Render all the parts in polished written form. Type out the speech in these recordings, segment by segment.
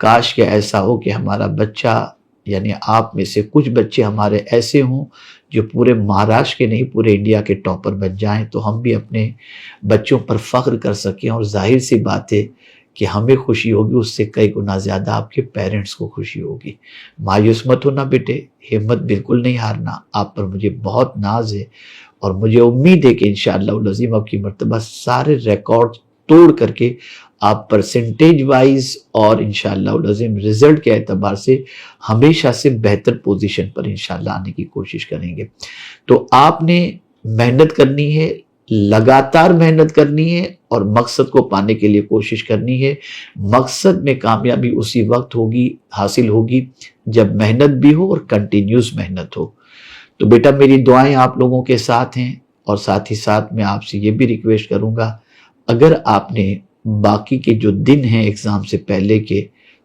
کاش کہ ایسا ہو کہ ہمارا بچہ یعنی آپ میں سے کچھ بچے ہمارے ایسے ہوں جو پورے مہاراشٹر کے نہیں پورے انڈیا کے ٹاپر بن جائیں، تو ہم بھی اپنے بچوں پر فخر کر سکیں، اور ظاہر سی بات ہے کہ ہمیں خوشی ہوگی، اس سے کئی گنا زیادہ آپ کے پیرنٹس کو خوشی ہوگی۔ مایوس مت ہونا بیٹے، ہمت بالکل نہیں ہارنا، آپ پر مجھے بہت ناز ہے، اور مجھے امید ہے کہ انشاءاللہ العظیم اب کی مرتبہ سارے ریکارڈ توڑ کر کے آپ پرسنٹیج وائز اور انشاءاللہ العظیم رزلٹ کے اعتبار سے ہمیشہ سے بہتر پوزیشن پر انشاءاللہ آنے کی کوشش کریں گے۔ تو آپ نے محنت کرنی ہے، لگاتار محنت کرنی ہے، اور مقصد کو پانے کے لیے کوشش کرنی ہے۔ مقصد میں کامیابی اسی وقت ہوگی، حاصل ہوگی جب محنت بھی ہو اور کنٹینیوس محنت ہو۔ تو بیٹا میری دعائیں آپ لوگوں کے ساتھ ہیں، اور ساتھ ہی ساتھ میں آپ سے یہ بھی ریکویسٹ کروں گا، اگر آپ نے باقی کے جو دن ہیں ایگزام سے پہلے کے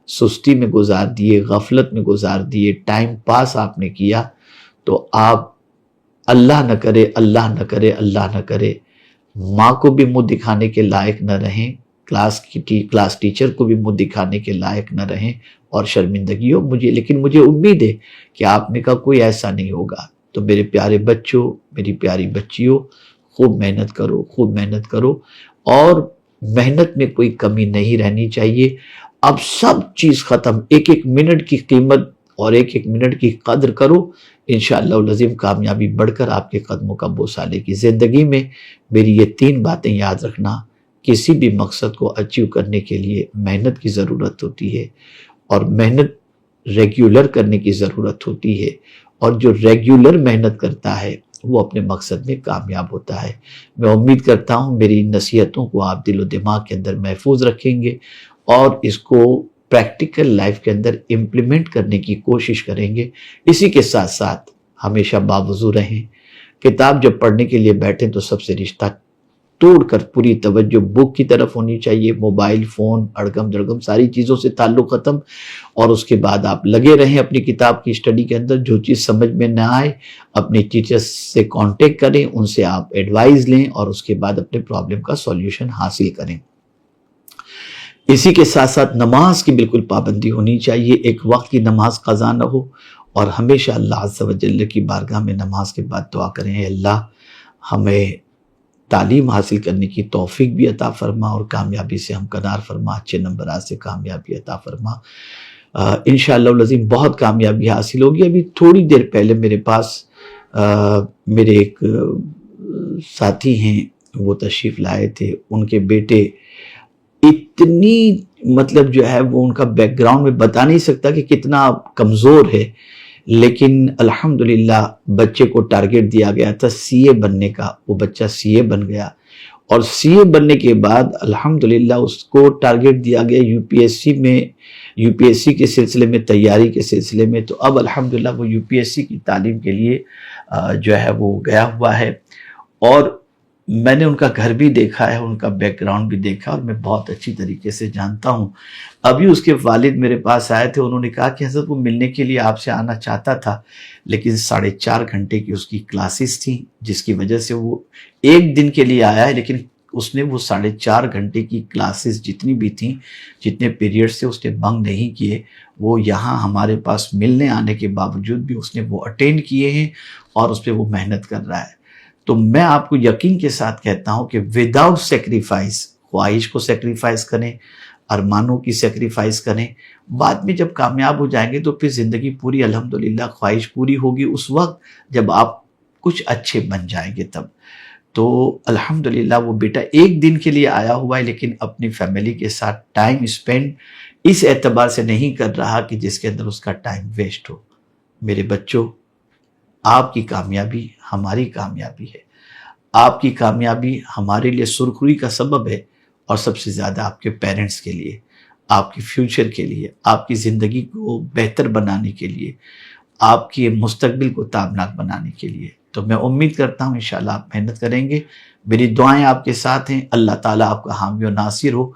سستی میں گزار دیے، غفلت میں گزار دیے، ٹائم پاس آپ نے کیا، تو آپ اللہ نہ کرے اللہ نہ کرے اللہ نہ کرے ماں کو بھی منہ دکھانے کے لائق نہ رہیں، کلاس ٹیچر کو بھی منہ دکھانے کے لائق نہ رہیں، اور شرمندگی ہو لیکن مجھے امید ہے کہ آپ میں کا کوئی ایسا نہیں ہوگا۔ تو میرے پیارے بچوں، میری پیاری بچیوں، خوب محنت کرو، خوب محنت کرو، اور محنت میں کوئی کمی نہیں رہنی چاہیے۔ اب سب چیز ختم، ایک ایک منٹ کی قیمت اور ایک ایک منٹ کی قدر کرو، انشاءاللہ العظیم کامیابی بڑھ کر آپ کے قدموں کا بوسہ لے گی۔ زندگی میں میری یہ 3 باتیں یاد رکھنا، کسی بھی مقصد کو اچیو کرنے کے لیے محنت کی ضرورت ہوتی ہے، اور محنت ریگولر کرنے کی ضرورت ہوتی ہے، اور جو ریگولر محنت کرتا ہے وہ اپنے مقصد میں کامیاب ہوتا ہے۔ میں امید کرتا ہوں میری نصیحتوں کو آپ دل و دماغ کے اندر محفوظ رکھیں گے، اور اس کو پریکٹیکل لائف کے اندر امپلیمنٹ کرنے کی کوشش کریں گے۔ اسی کے ساتھ ساتھ ہمیشہ باوضو رہیں، کتاب جب پڑھنے کے لیے بیٹھیں تو سب سے رشتہ توڑ کر پوری توجہ بک کی طرف ہونی چاہیے، موبائل فون اڑگم درگم ساری چیزوں سے تعلق ختم، اور اس کے بعد آپ لگے رہیں اپنی کتاب کی اسٹڈی کے اندر۔ جو چیز سمجھ میں نہ آئے اپنے ٹیچرز سے کانٹیکٹ کریں، ان سے آپ ایڈوائز لیں، اور اس کے بعد اپنے پرابلم کا سولوشن حاصل کریں۔ اسی کے ساتھ ساتھ نماز کی بالکل پابندی ہونی چاہیے، ایک وقت کی نماز قضا نہ ہو، اور ہمیشہ اللہ عز و جل کی بارگاہ میں نماز کے بعد دعا کریں، اے اللہ ہمیں تعلیم حاصل کرنے کی توفیق بھی عطا فرما، اور کامیابی سے ہمکنار فرما، اچھے نمبرات سے کامیابی عطا فرما۔ انشاءاللہ العظیم بہت کامیابی حاصل ہوگی۔ ابھی تھوڑی دیر پہلے میرے پاس میرے ایک ساتھی ہیں، وہ تشریف لائے تھے، ان کے بیٹے اتنی مطلب جو ہے وہ ان کا بیک گراؤنڈ میں بتا نہیں سکتا کہ کتنا کمزور ہے، لیکن الحمدللہ بچے کو ٹارگٹ دیا گیا تھا سی اے بننے کا، وہ بچہ سی اے بن گیا، اور سی اے بننے کے بعد الحمدللہ اس کو ٹارگٹ دیا گیا یو پی ایس سی کے سلسلے میں، تیاری کے سلسلے میں۔ تو اب الحمدللہ وہ یو پی ایس سی کی تعلیم کے لیے جو ہے وہ گیا ہوا ہے، اور میں نے ان کا گھر بھی دیکھا ہے، ان کا بیک گراؤنڈ بھی دیکھا، اور میں بہت اچھی طریقے سے جانتا ہوں۔ ابھی اس کے والد میرے پاس آئے تھے، انہوں نے کہا کہ حضرت وہ ملنے کے لیے آپ سے آنا چاہتا تھا، لیکن 4.5 گھنٹے کی اس کی کلاسز تھیں، جس کی وجہ سے وہ ایک دن کے لیے آیا ہے، لیکن اس نے وہ 4.5 گھنٹے کی کلاسز جتنی بھی تھیں، جتنے پیریڈ سے اس نے بنک نہیں کیے، وہ یہاں ہمارے پاس ملنے آنے کے باوجود بھی اس نے وہ اٹینڈ کیے ہیں، اور اس پہ وہ محنت کر رہا ہے۔ تو میں آپ کو یقین کے ساتھ کہتا ہوں کہ وداؤٹ سیکریفائس، خواہش کو سیکریفائس کریں، ارمانوں کی سیکریفائس کریں، بعد میں جب کامیاب ہو جائیں گے تو پھر زندگی پوری الحمدللہ خواہش پوری ہوگی اس وقت جب آپ کچھ اچھے بن جائیں گے تب۔ تو الحمدللہ وہ بیٹا ایک دن کے لیے آیا ہوا ہے، لیکن اپنی فیملی کے ساتھ ٹائم اسپینڈ اس اعتبار سے نہیں کر رہا کہ جس کے اندر اس کا ٹائم ویسٹ ہو۔ میرے بچوں، آپ کی کامیابی ہماری کامیابی ہے، آپ کی کامیابی ہمارے لیے سرخروئی کا سبب ہے، اور سب سے زیادہ آپ کے پیرنٹس کے لیے، آپ کی فیوچر کے لیے، آپ کی زندگی کو بہتر بنانے کے لیے، آپ کی مستقبل کو تابناک بنانے کے لیے۔ تو میں امید کرتا ہوں انشاءاللہ آپ محنت کریں گے، میری دعائیں آپ کے ساتھ ہیں، اللہ تعالیٰ آپ کا حامی و ناصر ہو،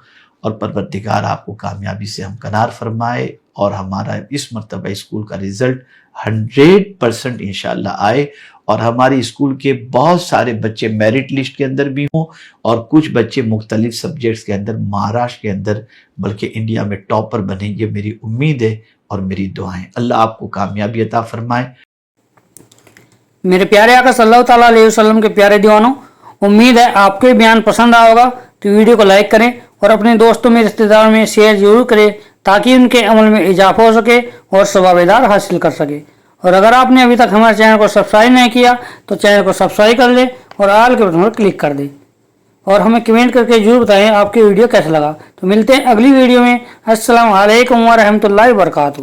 اور پروردگار آپ کو کامیابی سے ہمکنار فرمائے، اور ہمارا اس مرتبہ اسکول کا رزلٹ 100% انشاءاللہ آئے، اور ہماری اسکول کے بہت سارے بچے میرٹ لسٹ کے اندر بھی ہوں اور کچھ بچے مختلف سبجیکٹس کے اندر مہاراشٹر کے اندر بلکہ انڈیا میں ٹاپر بنیں، یہ میری امید ہے اور میری دعائیں۔ اللہ آپ کو کامیابی عطا فرمائے۔ میرے پیارے آقا صلی اللہ تعالیٰ علیہ وسلم کے پیارے دیوانوں، امید ہے آپ کو یہ بیان پسند آیا ہوگا، تو ویڈیو کو لائک کریں اور اپنے دوستوں میں رشتہ داروں میں شیئر ضرور کریں تاکہ ان کے عمل میں اضافہ ہو سکے اور ثواب دار حاصل کر سکے۔ اور اگر آپ نے ابھی تک ہمارے چینل کو سبسکرائب نہیں کیا تو چینل کو سبسکرائب کر لیں اور آل کے بٹن پر کلک کر دیں، اور ہمیں کمنٹ کر کے ضرور بتائیں آپ کی ویڈیو کیسا لگا۔ تو ملتے ہیں اگلی ویڈیو میں۔ السلام علیکم ورحمۃ اللہ وبرکاتہ۔